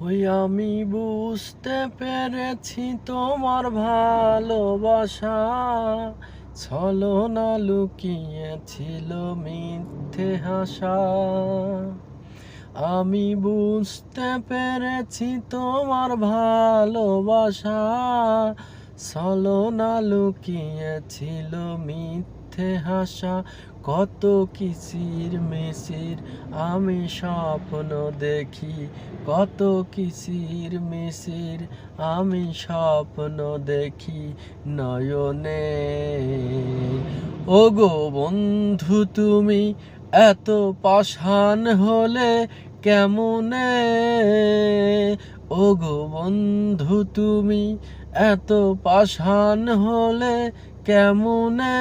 ওই আমি বুঝতে পেরেছি তোমার ভালোবাসা ছলনা লুকিয়েছিল মিথ্যে হাসা। আমি বুঝতে পেরেছি তোমার ভালোবাসা ছলনা লুকিয়েছিল মিথ্যে হাসা। কত কিচির মিচির আমি স্বপ্ন দেখি, কত কিচির মিচির আমি স্বপ্ন দেখি নয়নে। ওগো বন্ধু তুমি এত পাষাণ হলে কেমনে, ওগো বন্ধু তুমি এত পাষাণ হলে কেমনে।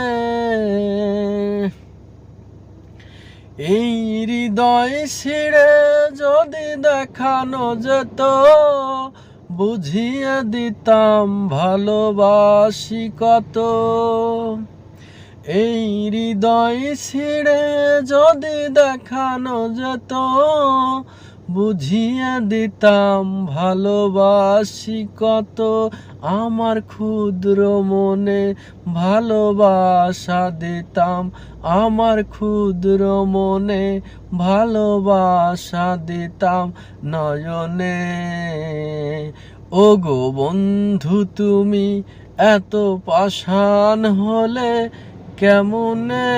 এই হৃদয় ছিঁড়ে যদি দেখানো যেত বুঝিয়ে দিতাম ভালোবাসি কত। এই হৃদয় ছিঁড়ে যদি দেখানো যেত বুঝিয়ে দিতাম ভালোবাসি কত। আমার ক্ষুদ্র মনে ভালোবাসা দিতাম, আমার ক্ষুদ্র মনে ভালোবাসা দিতাম নয়নে। ওগো বন্ধু তুমি এত পাষাণ হলে কেমনে।